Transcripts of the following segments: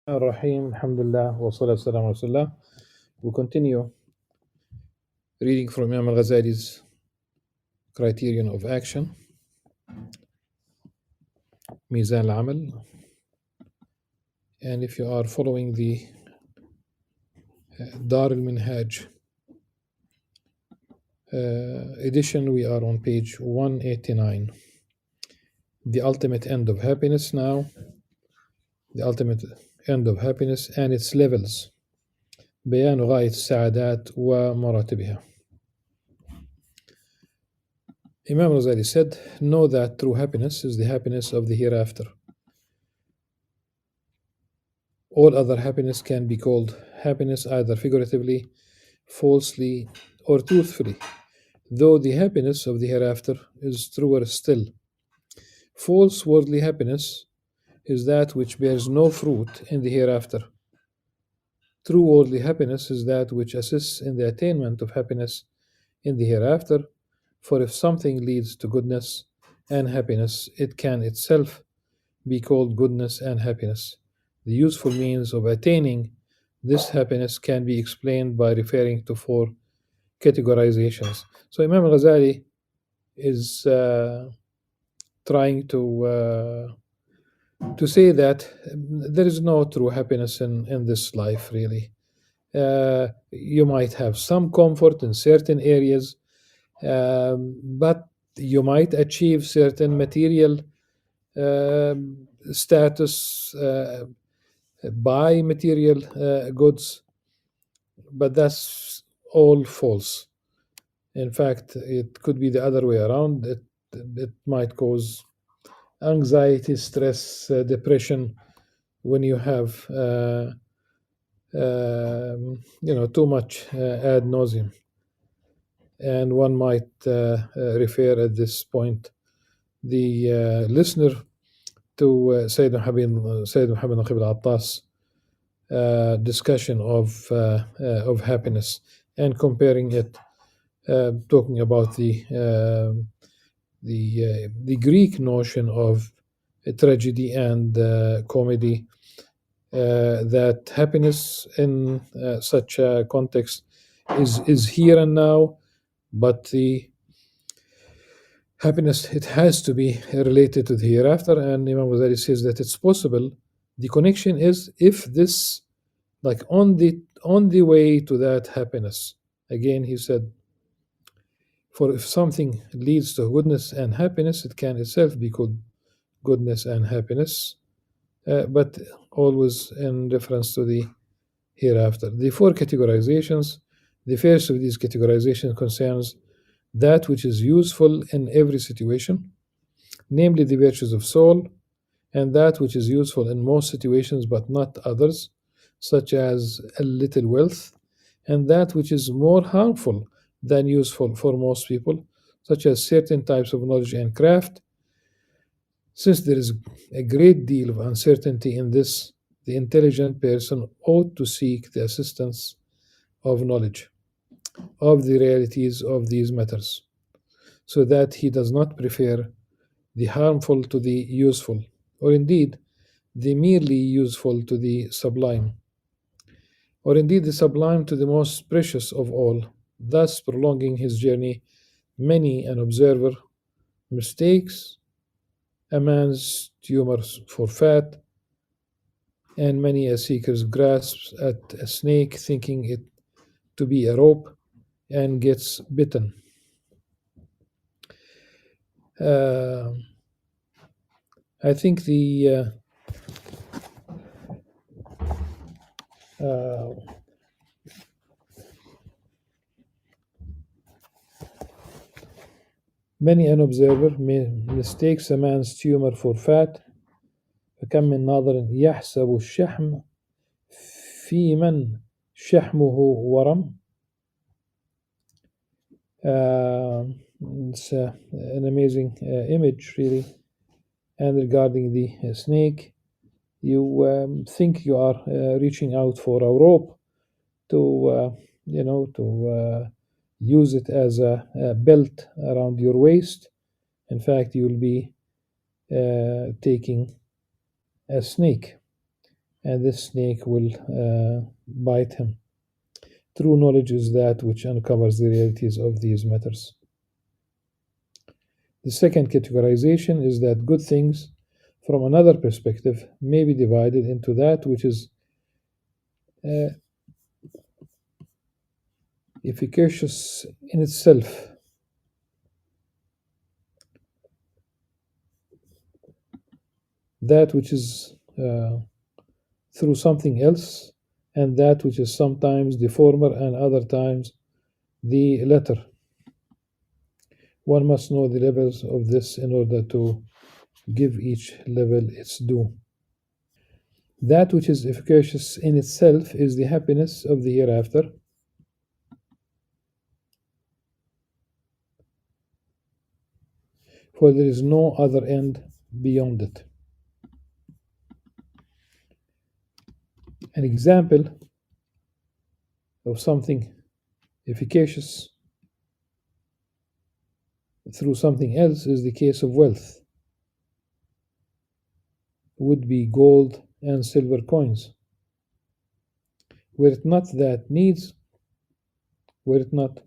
Ar-Rahim, Alhamdulillah, wa salatu salam ala Rasulullah. We continue reading from Imam Al-Ghazali's Criterion of Action, Mizan al-Amal. And if you are following the Dar al-Minhaj edition, we are on page 189. The ultimate end of happiness now, the ultimate end of happiness and its levels. بيان غاية السعادات ومراتبها. Imam Al-Ghazali said, know that true happiness is the happiness of the hereafter. All other happiness can be called happiness either figuratively, falsely, or truthfully, though the happiness of the hereafter is truer still. False worldly happiness is that which bears no fruit in the hereafter. True worldly happiness is that which assists in the attainment of happiness in the hereafter, for if something leads to goodness and happiness, it can itself be called goodness and happiness. The useful means of attaining this happiness can be explained by referring to four categorizations. So Imam Al-Ghazali is trying to say that there is no true happiness in this life, really. You might have some comfort in certain areas, but you might achieve certain material status, buy material goods, but that's all false. In fact, it could be the other way around. It might cause anxiety, stress, depression when you have too much ad nauseum. And one might refer at this point the listener to Sayyid Muhammad Naqib al-Attas discussion of happiness and comparing it, talking about the Greek notion of tragedy and comedy, that happiness in such a context is here and now, but the happiness, it has to be related to the hereafter. And Imam Ghazali says that it's possible. The connection is if this, like on the way to that happiness. Again, he said, for if something leads to goodness and happiness, it can itself be called goodness and happiness, but always in reference to the hereafter. The four categorizations. The first of these categorizations concerns that which is useful in every situation, namely the virtues of soul, and that which is useful in most situations but not others, such as a little wealth, and that which is more harmful than useful for most people, such as certain types of knowledge and craft. Since there is a great deal of uncertainty in this, the intelligent person ought to seek the assistance of knowledge of the realities of these matters, so that he does not prefer the harmful to the useful, or indeed the merely useful to the sublime, or indeed the sublime to the most precious of all, thus prolonging his journey. Many an observer mistakes a man's tumor for fat, and many a seeker grasps at a snake thinking it to be a rope and gets bitten. I think the many an observer mistakes a man's tumor for fat. فكم من ناظر يحسب الشحم في من شحمه ورم. It's an amazing image, really. And regarding the snake, you think you are reaching out for a rope to use it as a belt around your waist. In fact, you'll be taking a snake. and this snake will bite him. True knowledge is that which uncovers the realities of these matters. The second categorization is that good things, from another perspective, may be divided into that which is uh, efficacious in itself, that which is through something else, and that which is sometimes the former and other times the latter. One must know the levels of this in order to give each level its due. That which is efficacious in itself is the happiness of the hereafter, for there is no other end beyond it. An example of something efficacious through something else is the case of wealth, would be gold and silver coins. Were it not that needs, were it not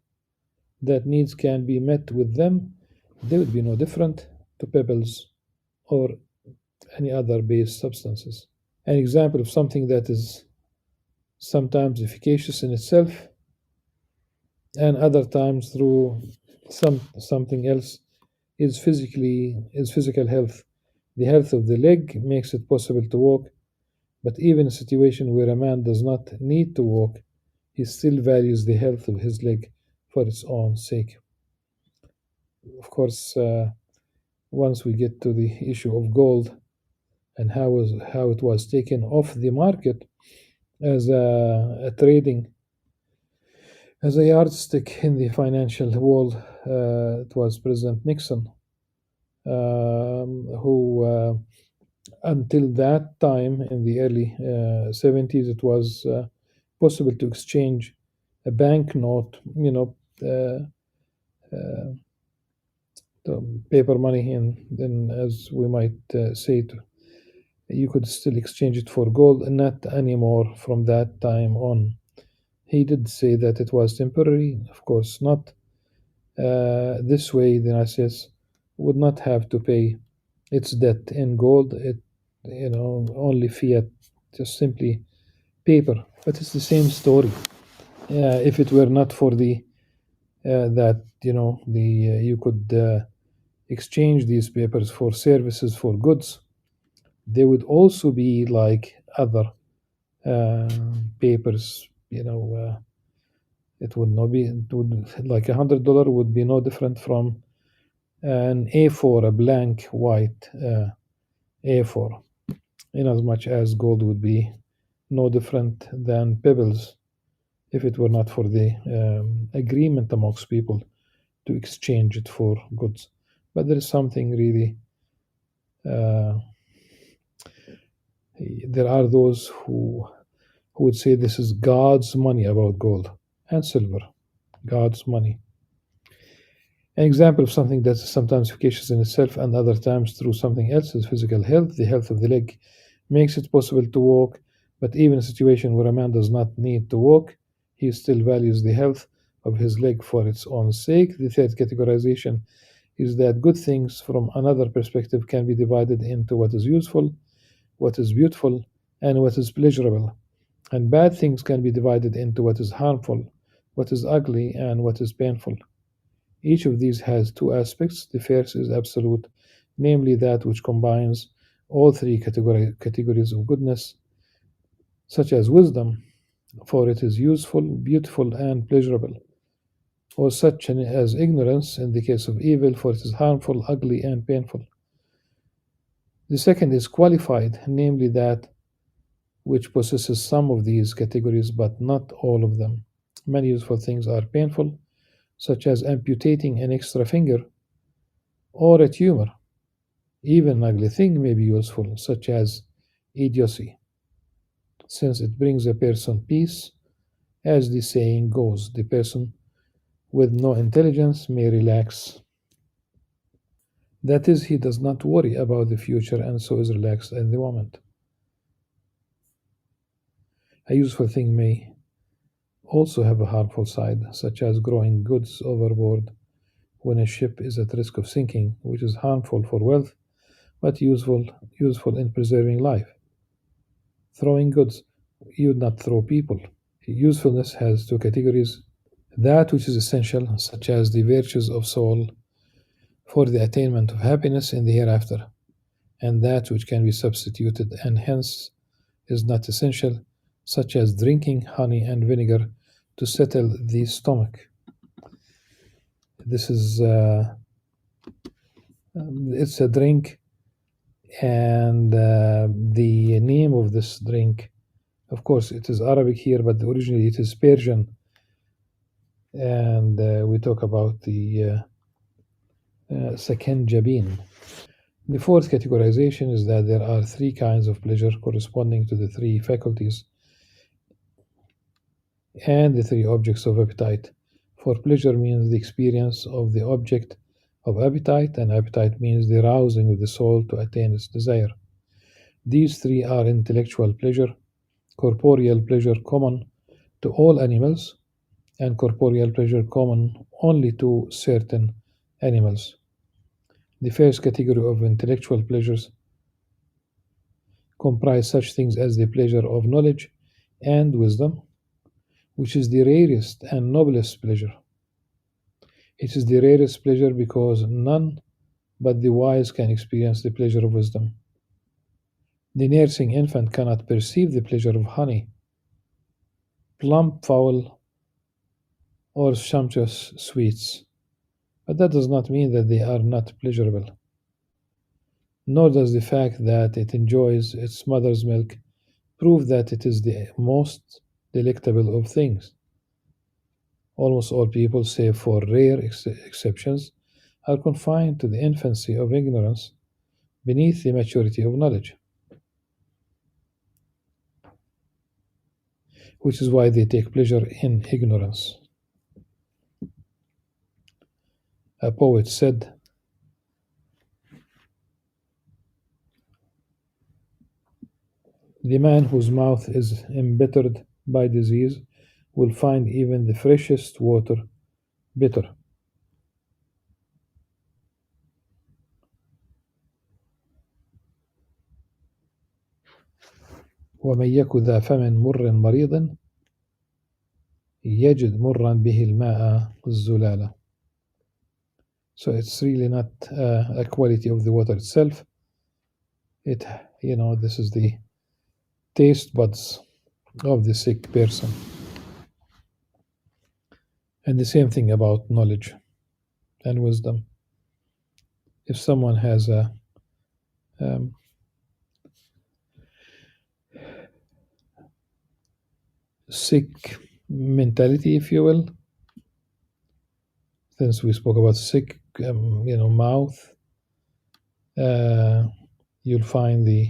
that needs can be met with them, they would be no different to pebbles or any other base substances. An example of something that is sometimes efficacious in itself and other times through something else is physical health. The health of the leg makes it possible to walk, but even in a situation where a man does not need to walk, he still values the health of his leg for its own sake. Of course, once we get to the issue of gold and how it was taken off the market as a trading as a yardstick in the financial world, it was President Nixon who, until that time in the early 70s, it was possible to exchange a banknote, paper money, and as we might say, you could still exchange it for gold, and not anymore from that time on. He did say that it was temporary, of course not. This way, the United States would not have to pay its debt in gold. Only fiat, just simply paper. But it's the same story. If it were not for the that the you could exchange these papers for services, for goods, they would also be like other uh, papers. It would not be. It would, like $100 would be no different from an A4, a blank white A4, in as much as gold would be no different than pebbles if it were not for the agreement amongst people to exchange it for goods. But there is something really, uh, there are those who would say this is God's money about gold and silver, God's money. An example of something that is sometimes efficacious in itself and other times through something else is physical health. The health of the leg makes it possible to walk, but even in a situation where a man does not need to walk, he still values the health of his leg for its own sake. The third categorization is that good things from another perspective can be divided into what is useful, what is beautiful, and what is pleasurable. And bad things can be divided into what is harmful, what is ugly, and what is painful. Each of these has two aspects. The first is absolute, namely that which combines all three categories of goodness, such as wisdom, for it is useful, beautiful, and pleasurable, or such as ignorance in the case of evil, for it is harmful, ugly, and painful. The second is qualified, namely that which possesses some of these categories but not all of them. Many useful things are painful, such as amputating an extra finger or a tumor. Even an ugly thing may be useful, such as idiocy, since it brings a person peace. As the saying goes, the person with no intelligence may relax. That is, he does not worry about the future and so is relaxed in the moment. A useful thing may also have a harmful side, such as throwing goods overboard when a ship is at risk of sinking, which is harmful for wealth but useful in preserving life. Throwing goods, you would not throw people. Usefulness has two categories: that which is essential, such as the virtues of soul for the attainment of happiness in the hereafter, and that which can be substituted and hence is not essential, such as drinking honey and vinegar to settle the stomach. This is it's a drink, and the name of this drink, of course, it is Arabic here, but originally it is Persian, and we talk about the Sakanjabin. The fourth categorization is that there are three kinds of pleasure corresponding to the three faculties and the three objects of appetite. For pleasure means the experience of the object of appetite, and appetite means the rousing of the soul to attain its desire. These three are intellectual pleasure, corporeal pleasure common to all animals, and corporeal pleasure common only to certain animals. The first category of intellectual pleasures comprise such things as the pleasure of knowledge and wisdom, which is the rarest and noblest pleasure. It is the rarest pleasure because none but the wise can experience the pleasure of wisdom. The nursing infant cannot perceive the pleasure of honey, plump fowl, or sumptuous sweets, but that does not mean that they are not pleasurable. Nor does the fact that it enjoys its mother's milk prove that it is the most delectable of things. Almost all people, save for rare exceptions, are confined to the infancy of ignorance beneath the maturity of knowledge, which is why they take pleasure in ignorance. A poet said, "The man whose mouth is embittered by disease will find even the freshest water bitter." ومن يك ذا فم مر مريض يجد مرا به الماء الزلالة. So it's really not a quality of the water itself. This is the taste buds of the sick person. And the same thing about knowledge and wisdom. If someone has a sick mentality, if you will, since we spoke about sick, mouth, you'll find the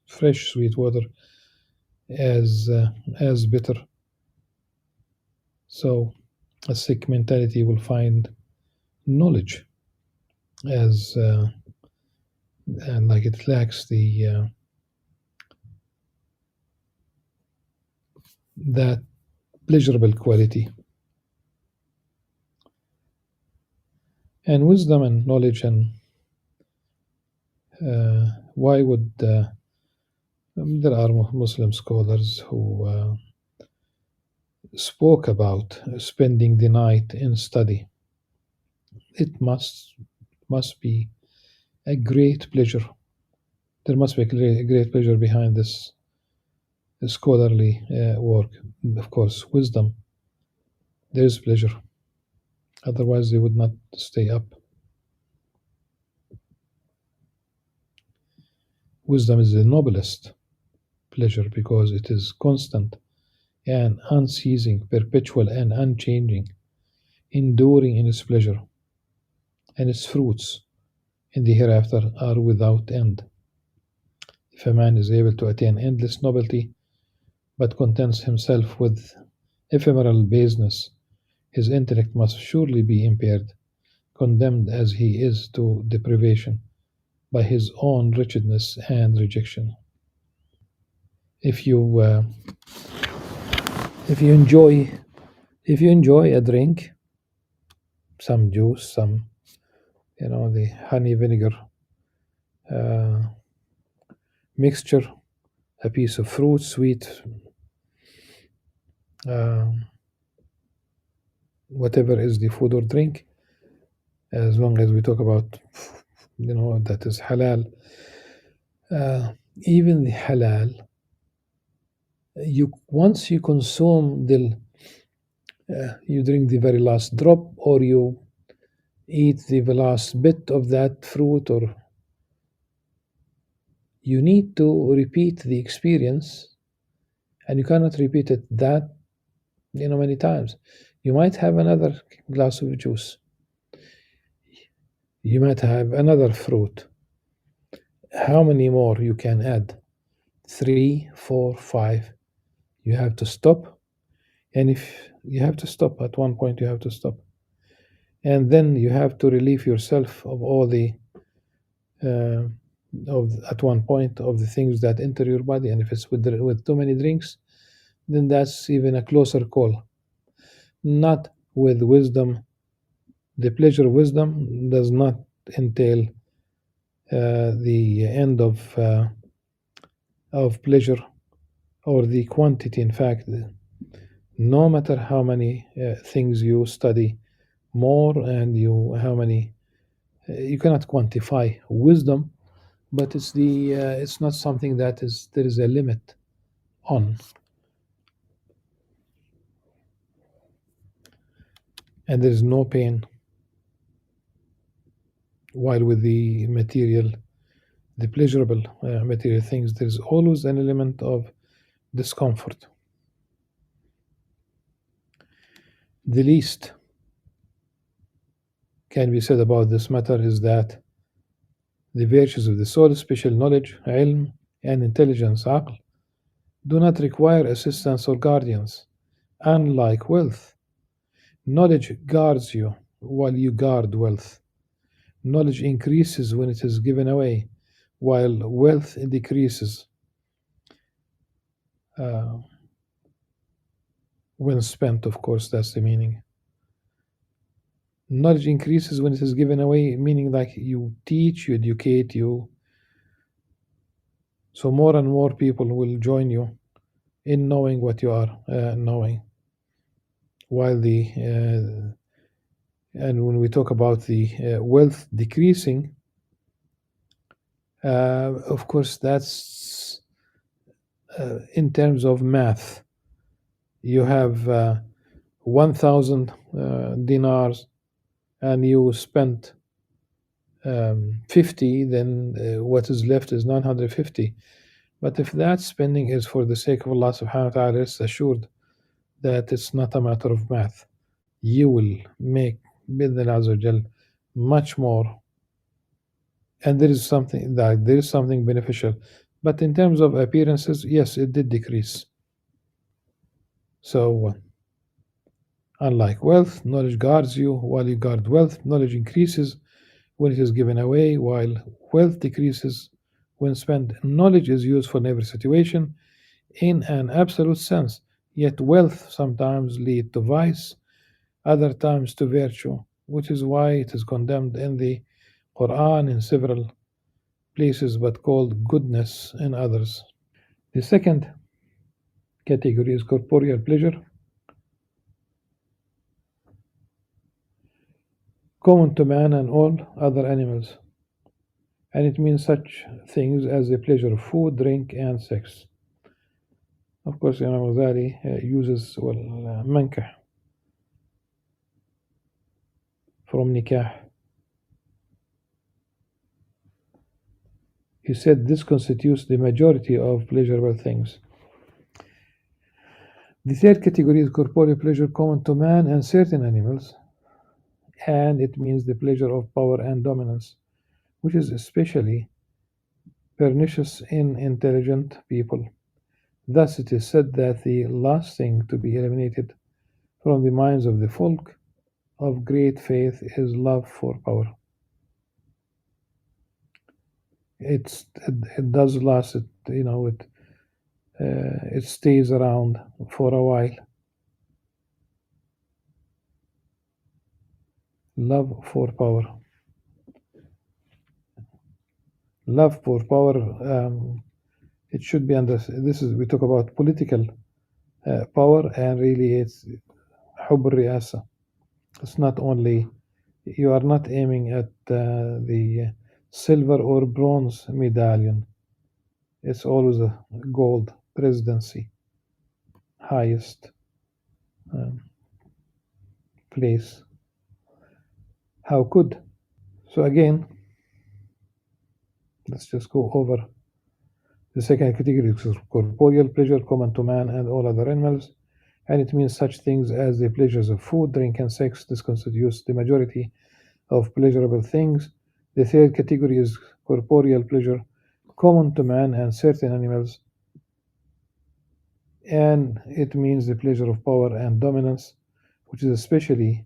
fresh sweet water as bitter. So a sick mentality will find knowledge as and like it lacks the that pleasurable quality. And wisdom and knowledge, and why would there are Muslim scholars who spoke about spending the night in study. It must be a great pleasure. There must be a great pleasure behind this scholarly work. Of course, wisdom, there is pleasure. Otherwise, they would not stay up. Wisdom is the noblest pleasure because it is constant and unceasing, perpetual and unchanging, enduring in its pleasure, and its fruits in the hereafter are without end. If a man is able to attain endless nobility, but contents himself with ephemeral baseness, his intellect must surely be impaired, condemned as he is to deprivation by his own wretchedness and rejection. If you if you enjoy if you enjoy a drink, some juice, some the honey vinegar uh, mixture, a piece of fruit, sweet, uh, whatever is the food or drink, as long as we talk about that is halal. Even the halal, you once you consume you drink the very last drop, or you eat the last bit of that fruit, or you need to repeat the experience, and you cannot repeat it that many times. You might have another glass of juice, you might have another fruit. How many more you can add? 3, 4, 5. You have to stop, and if you have to stop at one point, you have to stop, and then you have to relieve yourself of all the uh, at one point of the things that enter your body. And if it's with too many drinks, then that's even a closer call. Not with wisdom. The pleasure of wisdom does not entail the end of pleasure, or the quantity. In fact, no matter how many things you study more, and you how many you cannot quantify wisdom, but it's not something that is there is a limit on. And there is no pain, while with the pleasurable material things, there is always an element of discomfort. The least can be said about this matter is that the virtues of the soul, special knowledge, ilm, and intelligence, aql, do not require assistance or guardians. Unlike wealth, knowledge guards you while you guard wealth. Knowledge increases when it is given away, while wealth decreases uh, when spent. Of course, that's the meaning. Knowledge increases when it is given away, meaning like you teach, you educate, so more and more people will join you in knowing what you are knowing. While and when we talk about the wealth decreasing, of course, that's in terms of math. You have 1,000 dinars, and you spent 50, then what is left is 950. But if that spending is for the sake of Allah subhanahu wa ta'ala, rest assured that it's not a matter of math. You will make bidnillah much more, and there is something beneficial. But in terms of appearances, yes, it did decrease. So unlike wealth, knowledge guards you while you guard wealth. Knowledge increases when it is given away, while wealth decreases when spent. Knowledge is useful in every situation in an absolute sense, yet wealth sometimes leads to vice, other times to virtue, which is why it is condemned in the Quran in several places, but called goodness in others. The second category is corporeal pleasure, common to man and all other animals, and it means such things as the pleasure of food, drink, and sex. Of course, Imam Ghazali uses mankah from nikah. He said this constitutes the majority of pleasurable things. The third category is corporeal pleasure common to man and certain animals, and it means the pleasure of power and dominance, which is especially pernicious in intelligent people. Thus, it is said that the last thing to be eliminated from the minds of the folk of great faith is love for power. It does last. it stays around for a while. Love for power. Love for power. It should be under. This is we talk about political power, and really it's حب الرئاسة. It's not only you are not aiming at the silver or bronze medallion. It's always a gold presidency, highest place. How could? So again, let's just go over the second category is corporeal pleasure common to man and all other animals, and it means such things as the pleasures of food, drink, and sex. This constitutes the majority of pleasurable things. The third category is corporeal pleasure common to man and certain animals, and it means the pleasure of power and dominance, which is especially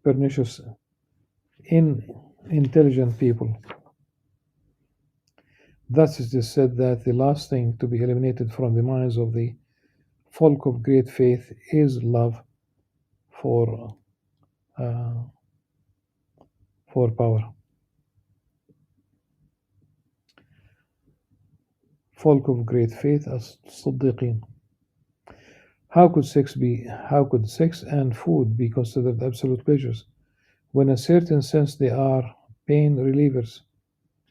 pernicious in intelligent people. Thus it is said that the last thing to be eliminated from the minds of the folk of great faith is love for uh, power. Folk of great faith as صديقين. How could sex and food be considered absolute pleasures, when in a certain sense they are pain relievers?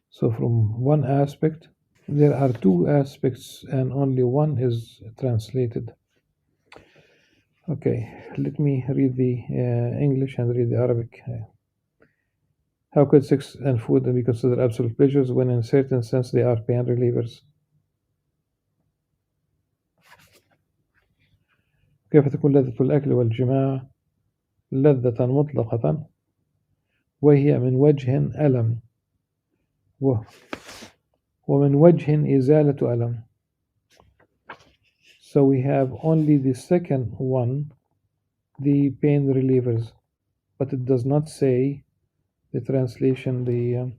So from one aspect, there are two aspects and only one is translated. Okay, let me read the English and read the Arabic. How could sex and food be considered absolute pleasures when in a certain sense they are pain relievers? كيف تكون لذة الأكل والجماع لذة مطلقة وهي من وجه ألم ومن وجه إزالة ألم. So we have only the second one, the pain relievers, but it does not say the translation, the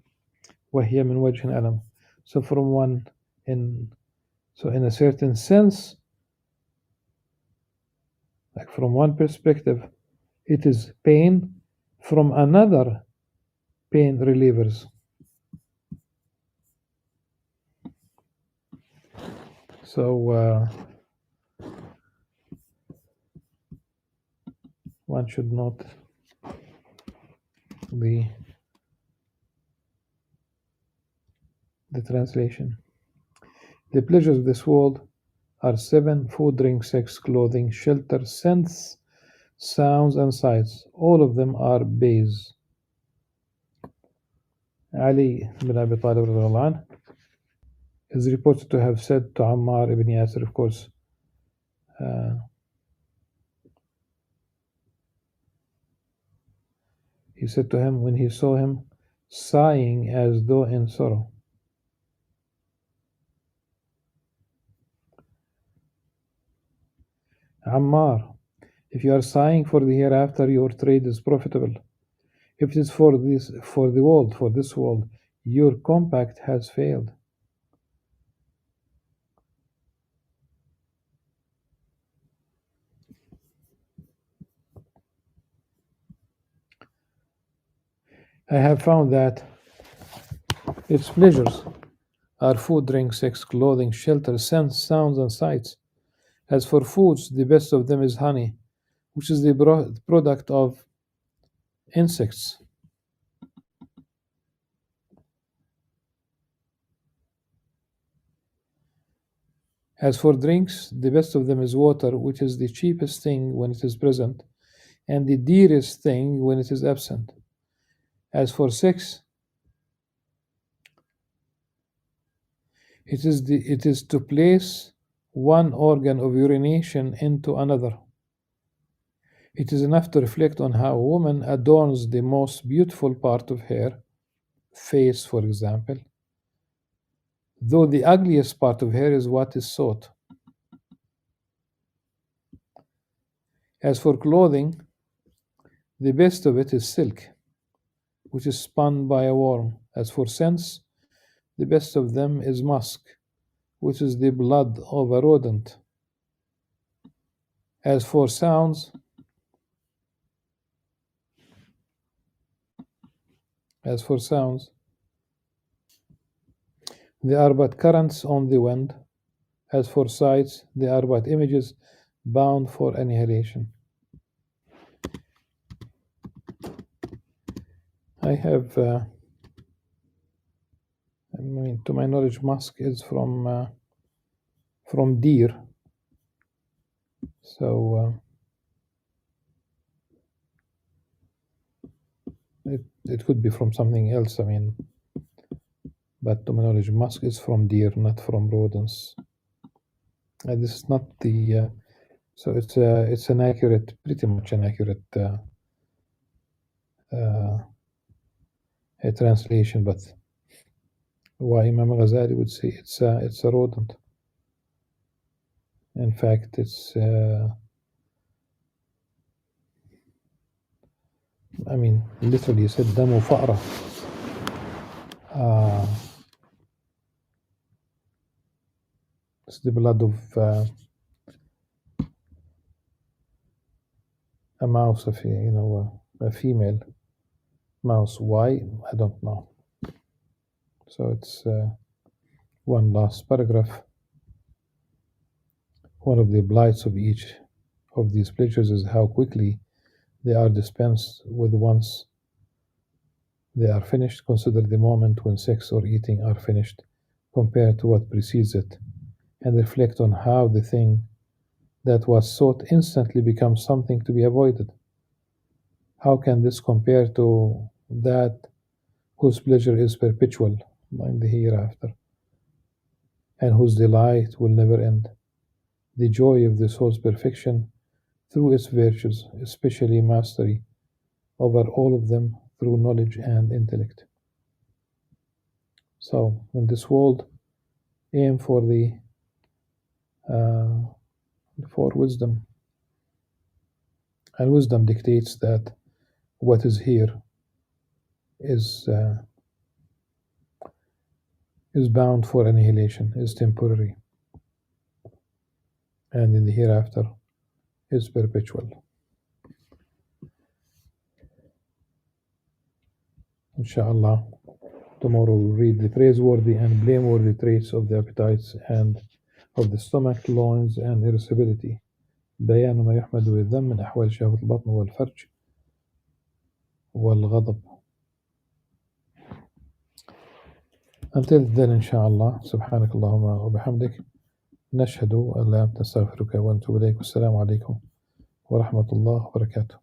وهي من وجه ألم. So from one, in a certain sense, like from one perspective, it is pain, from another, pain relievers. So one should note the translation. The pleasures of this world are 7: food, drink, sex, clothing, shelter, scents, sounds, and sights. All of them are base. Ali ibn Abi Talib radiallahu anh is reported to have said to Ammar ibn Yasir, of course, he said to him when he saw him sighing as though in sorrow, Ammar, if you are sighing for the hereafter, your trade is profitable. If it is for this world, your compact has failed. I have found that its pleasures are food, drink, sex, clothing, shelter, scents, sounds, and sights. As for foods, the best of them is honey, which is the product of insects. As for drinks, the best of them is water, which is the cheapest thing when it is present, and the dearest thing when it is absent. As for sex, it is to place one organ of urination into another. It is enough to reflect on how a woman adorns the most beautiful part of her face, for example, though the ugliest part of her is what is sought. As for clothing, the best of it is silk, which is spun by a worm. As for scents, the best of them is musk, which is the blood of a rodent. As for sounds, they are but currents on the wind. As for sights, they are but images bound for annihilation. I have, to my knowledge, musk is from deer. So it could be from something else. But to my knowledge, musk is from deer, not from rodents. This is not the. So it's an accurate, pretty much an accurate a translation, but why Imam Al-Ghazali would say it's a rodent. In fact, it's literally he said damu fa'ra. It's the blood of a mouse, a female mouse. Why? I don't know. So it's one last paragraph. One of the blights of each of these pleasures is how quickly they are dispensed with once they are finished. Consider the moment when sex or eating are finished compared to what precedes it, and reflect on how the thing that was sought instantly becomes something to be avoided. How can this compare to that whose pleasure is perpetual in the hereafter, and whose delight will never end? The joy of the soul's perfection through its virtues, especially mastery over all of them through knowledge and intellect. So, in this world, aim for wisdom, and wisdom dictates that what is here is bound for annihilation, is temporary, and in the hereafter is perpetual. Inshallah, tomorrow we'll read the praiseworthy and blameworthy traits of the appetites and of the stomach, loins, and irritability. بيان ما يحمد ويذم من أحوال شهوة البطن والفرج والغضب. Until then, inshallah, سبحانك اللهم وبحمدك نشهد أن لا نستغفرك ونتوب إليك. والسلام عليكم ورحمة الله وبركاته.